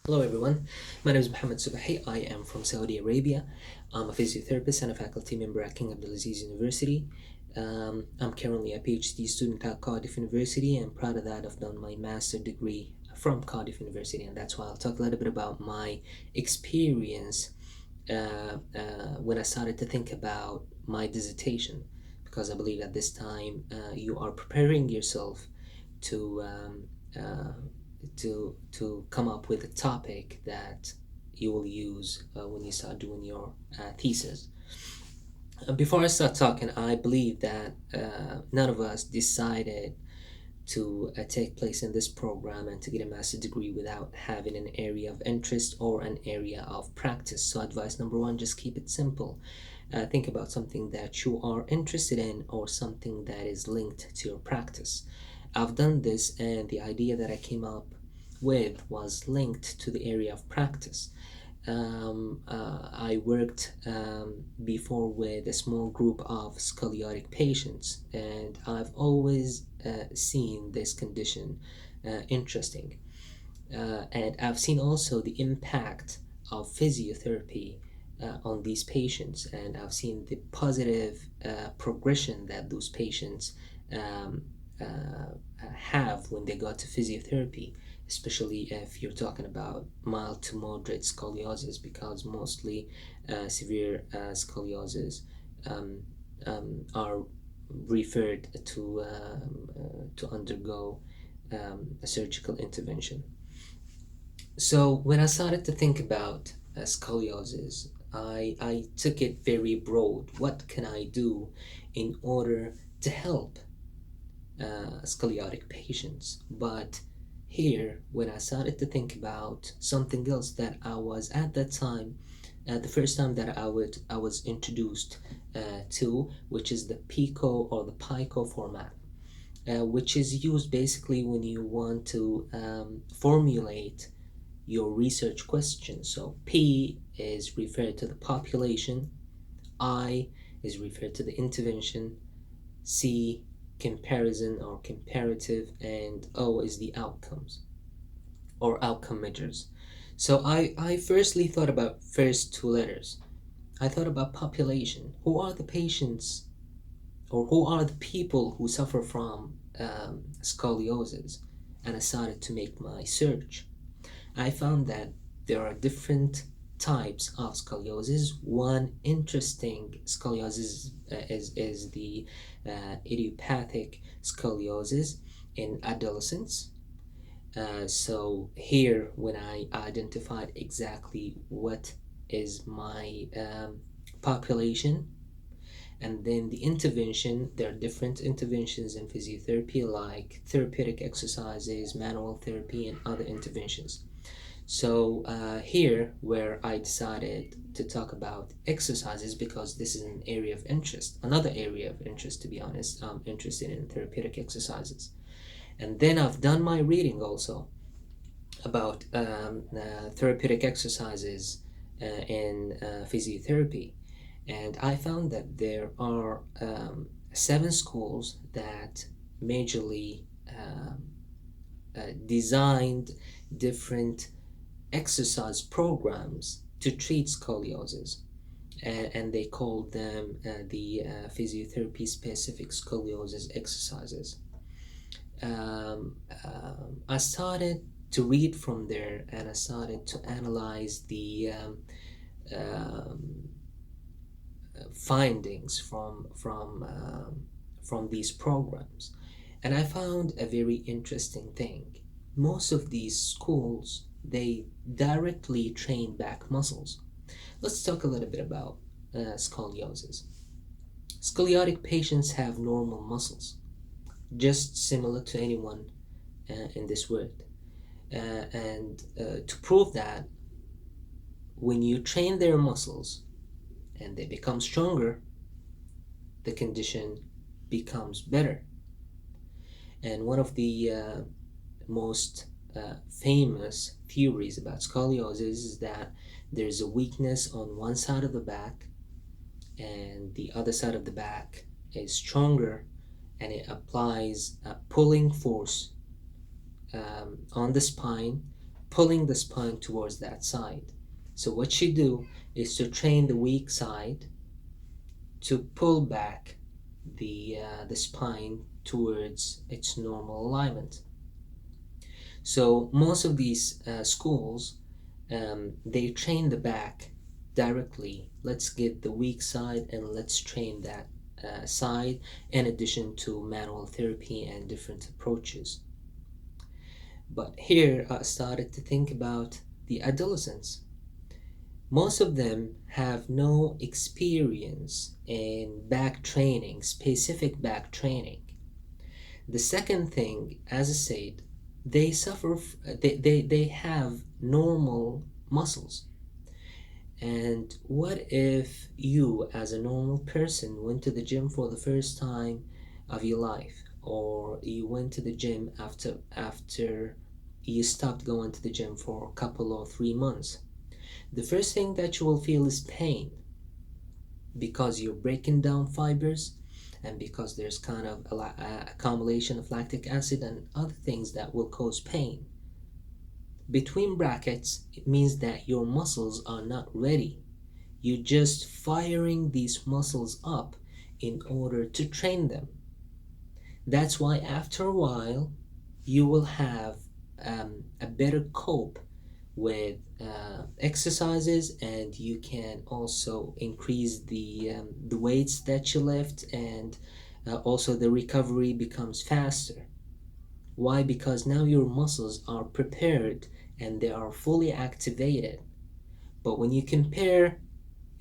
Hello everyone, my name is Mohammed Subahi. I am from Saudi Arabia. I'm a physiotherapist and a faculty member at King Abdulaziz University. I'm currently a PhD student at Cardiff University, and prior to that I've done my master degree from Cardiff University, and that's why I'll talk a little bit about my experience when I started to think about my dissertation, because I believe at this time you are preparing yourself to to come up with a topic that you will use when you start doing your thesis. Before I start talking, I believe that none of us decided to take place in this program and to get a master's degree without having an area of interest or an area of practice. So advice number one, just keep it simple. Think about something that you are interested in or something that is linked to your practice. I've done this, and the idea that I came up with was linked to the area of practice. I worked before with a small group of scoliotic patients, and I've always seen this condition interesting. And I've seen also the impact of physiotherapy on these patients, and I've seen the positive progression that those patients um, have when they go to physiotherapy, especially if you're talking about mild to moderate scoliosis, because mostly severe scoliosis um, are referred to undergo a surgical intervention. So when I started to think about scoliosis, I took it very broad. What can I do in order to help scoliotic patients? But here, when I started to think about something else that I was at that time, the first time that I was introduced to, which is the PICO or the PICO format, which is used basically when you want to formulate your research question. So P is referred to the population, I is referred to the intervention, C comparison or comparative, and O is the outcomes or outcome measures. So I firstly thought about first two letters. I thought about population. Who are the patients or who are the people who suffer from scoliosis? And I started to make my search. I found that there are different types of scoliosis. One interesting scoliosis is the idiopathic scoliosis in adolescents. So here, when I identified exactly what is my population, and then the intervention, there are different interventions in physiotherapy like therapeutic exercises, manual therapy, and other interventions. So here, where I decided to talk about exercises, because this is an area of interest, another area of interest, to be honest. I'm interested in therapeutic exercises. And then I've done my reading also about therapeutic exercises in physiotherapy. And I found that there are 7 schools that majorly designed different exercise programs to treat scoliosis, and they called them the physiotherapy specific scoliosis exercises. I started to read from there, and I started to analyze the um, findings from these programs, and I found a very interesting thing. Most of these schools, they directly train back muscles. Let's talk a little bit about scoliosis. Scoliotic patients have normal muscles, just similar to anyone in this world. And to prove that, when you train their muscles and they become stronger, the condition becomes better. And one of the most famous theories about scoliosis is that there's a weakness on one side of the back, and the other side of the back is stronger, and it applies a pulling force on the spine pulling the spine towards that side. So what you do is to train the weak side to pull back the spine towards its normal alignment. So most of these schools, they train the back directly. Let's get the weak side and let's train that side, in addition to manual therapy and different approaches. But here I started to think about the adolescents. Most of them have no experience in back training, specific back training. The second thing, as I said, they suffer, they have normal muscles. And what if you, as a normal person, went to the gym for the first time of your life, or you went to the gym after you stopped going to the gym for a couple or 3 months? The first thing that you will feel is pain, because you're breaking down fibers, and because there's kind of accumulation of lactic acid and other things that will cause pain. Between brackets, it means that your muscles are not ready. You're just firing these muscles up in order to train them. That's why after a while you will have a better cope with exercises, and you can also increase the weights that you lift, and also the recovery becomes faster. Why? Because now your muscles are prepared and they are fully activated. But when you compare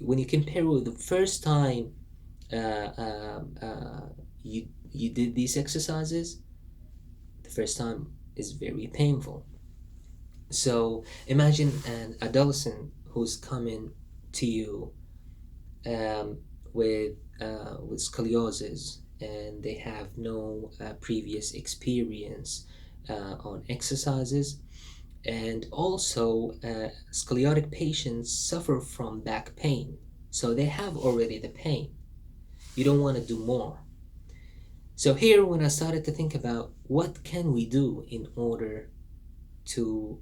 with the first time uh, you did these exercises, the first time is very painful. So imagine an adolescent who's coming to you um, with scoliosis, and they have no previous experience on exercises. And also, scoliotic patients suffer from back pain, so they have already the pain. You don't want to do more. So here, when I started to think about what can we do in order to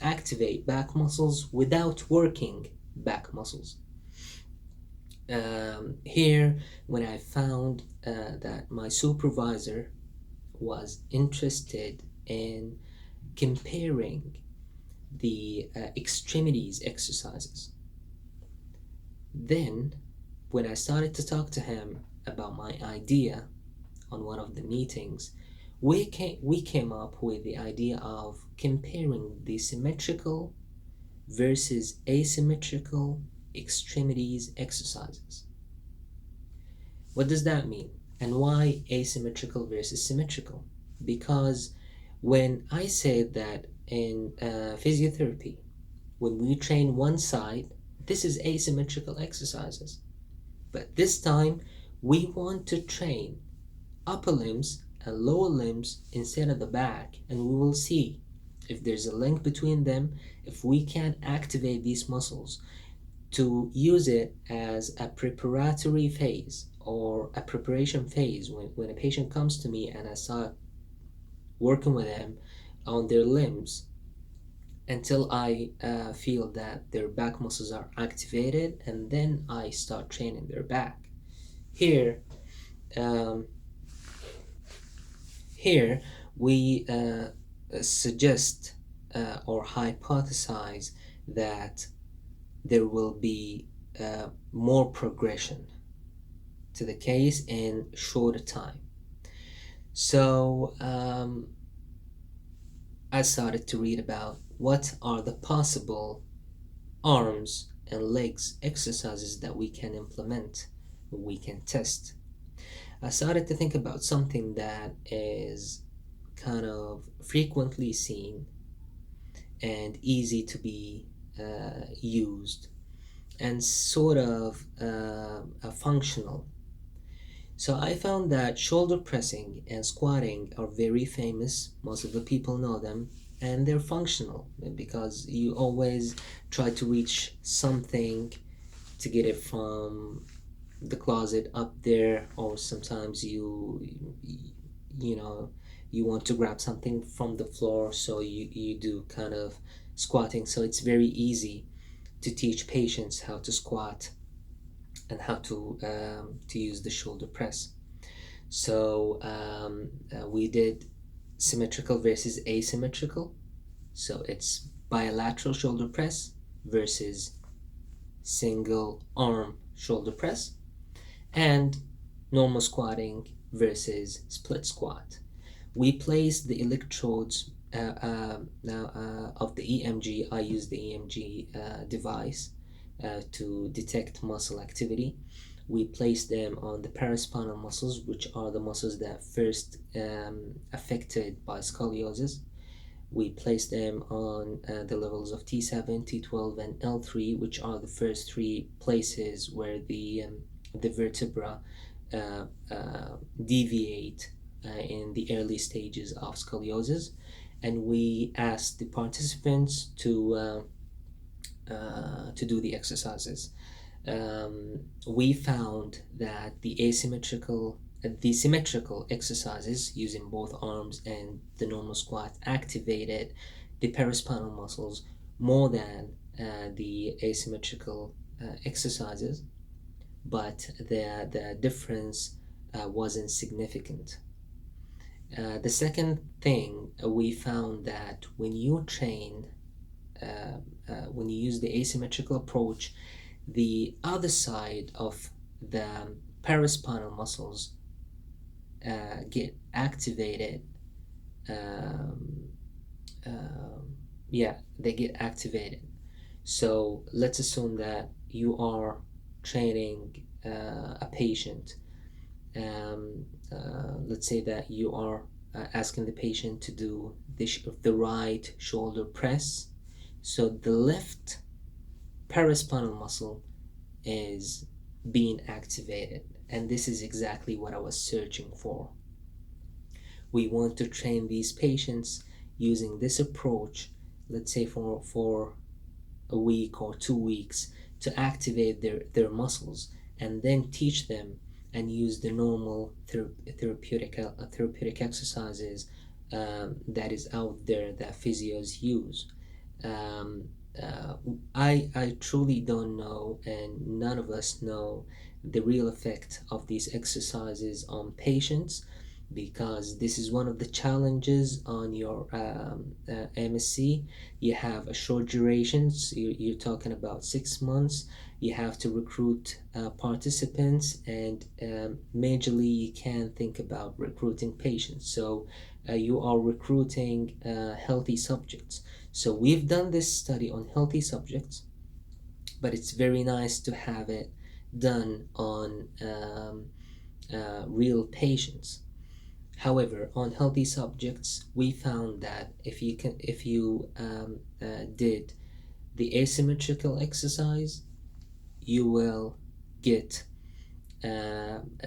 activate back muscles without working back muscles, here, when I found that my supervisor was interested in comparing the extremities exercises, then when I started to talk to him about my idea on one of the meetings, we came up with the idea of comparing the symmetrical versus asymmetrical extremities exercises. What does that mean? And why asymmetrical versus symmetrical? Because when I said that in physiotherapy, when we train one side, this is asymmetrical exercises. But this time, we want to train upper limbs and lower limbs instead of the back, and we will see if there's a link between them, if we can activate these muscles to use it as a preparatory phase or a preparation phase. When a patient comes to me and I start working with them on their limbs until I feel that their back muscles are activated, and then I start training their back. Here, um, here we suggest or hypothesize that there will be more progression to the case in shorter time. So I started to read about what are the possible arms and legs exercises that we can implement, we can test. I started to think about something that is kind of frequently seen and easy to be used, and sort of functional. So I found that shoulder pressing and squatting are very famous. Most of the people know them, and they're functional because you always try to reach something to get it from the closet up there, or sometimes you know you want to grab something from the floor, so you do kind of squatting. So it's very easy to teach patients how to squat and how to use the shoulder press. So we did symmetrical versus asymmetrical. So it's bilateral shoulder press versus single arm shoulder press, and normal squatting versus split squat. We place the electrodes of the EMG. I use the EMG device to detect muscle activity. We place them on the paraspinal muscles, which are the muscles that first affected by scoliosis. We place them on the levels of T7, T12, and L3, which are the first three places where the vertebra deviate in the early stages of scoliosis. And we ask the participants to do the exercises. We found that the symmetrical exercises using both arms and the normal squat activated the paraspinal muscles more than the asymmetrical exercises, but the difference wasn't significant. The second thing, we found that when you use the asymmetrical approach, the other side of the paraspinal muscles get activated. They get activated. So let's assume that you are training a patient. Let's say that you are asking the patient to do the right shoulder press. So the left paraspinal muscle is being activated, and this is exactly what I was searching for. We want to train these patients using this approach, let's say for a week or 2 weeks, to activate their muscles, and then teach them and use the normal therapeutic exercises that is out there that physios use. um, I truly don't know, and none of us know the real effect of these exercises on patients, because this is one of the challenges on your MSc. You have a short duration, so you're talking about 6 months. You have to recruit participants, and majorly you can think about recruiting patients. So you are recruiting healthy subjects. So we've done this study on healthy subjects, but it's very nice to have it done on real patients. However, on healthy subjects, we found that if you did the asymmetrical exercise, you will get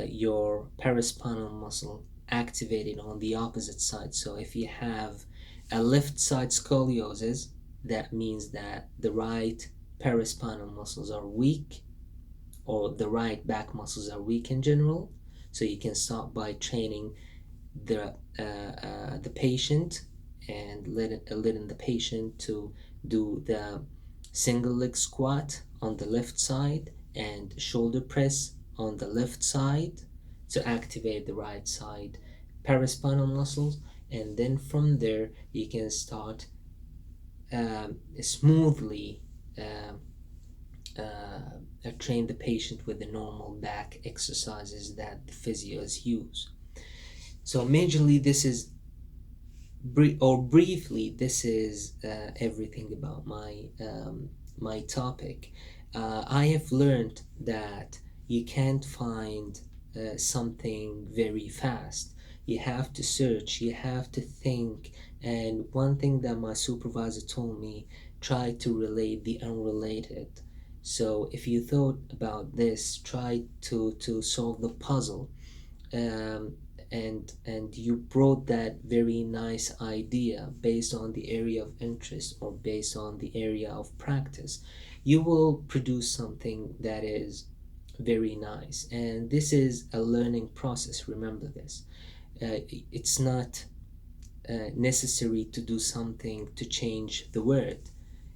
your paraspinal muscle activated on the opposite side. So if you have a left side scoliosis, that means that the right paraspinal muscles are weak, or the right back muscles are weak in general. So you can start by training the patient, and letting the patient to do the single leg squat on the left side and shoulder press on the left side to activate the right side paraspinal muscles. And then from there you can start smoothly um, train the patient with the normal back exercises that the physios use. So majorly this is briefly, this is everything about my topic. I have learned that you can't find something very fast. You have to search, you have to think, and one thing that my supervisor told me: try to relate the unrelated. So if you thought about this, try to solve the puzzle. um, and you brought that very nice idea based on the area of interest or based on the area of practice, you will produce something that is very nice. And this is a learning process, remember this. It's not necessary to do something to change the world.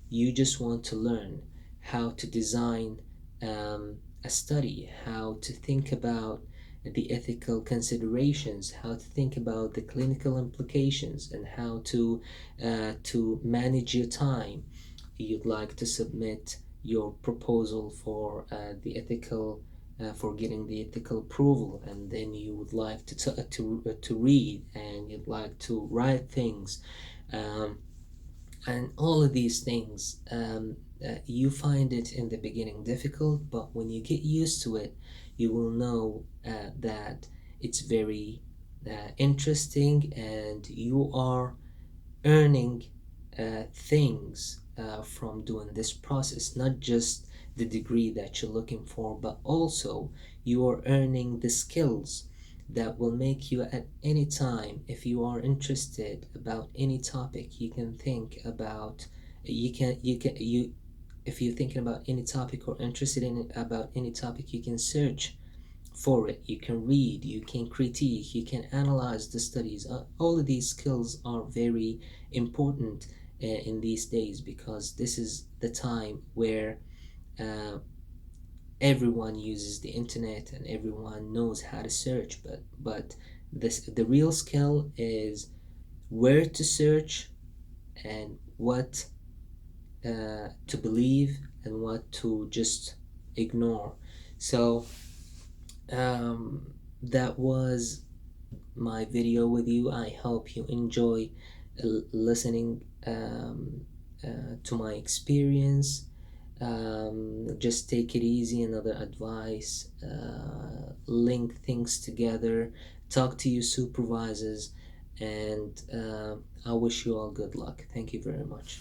You just want to learn how to design a study, how to think about the ethical considerations, how to think about the clinical implications, and how to manage your time. You'd like to submit your proposal for the ethical for getting the ethical approval, and then you would like to read, and you'd like to write things, um, and all of these things. You find it in the beginning difficult, but when you get used to it, you will know that it's very interesting, and you are earning things from doing this process, not just the degree that you're looking for, but also you are earning the skills that will make you at any time, if you are interested about any topic, you can think about, you if you're thinking about any topic or interested in it, about any topic, you can search for it, you can read, you can critique, you can analyze the studies. All of these skills are very important in these days, because this is the time where uh, everyone uses the internet and everyone knows how to search, but the real skill is where to search, and what to believe, and what to just ignore. So that was my video with you. I hope you enjoy listening to my experience. Just take it easy. Another advice: link things together, talk to your supervisors, and I wish you all good luck. Thank you very much.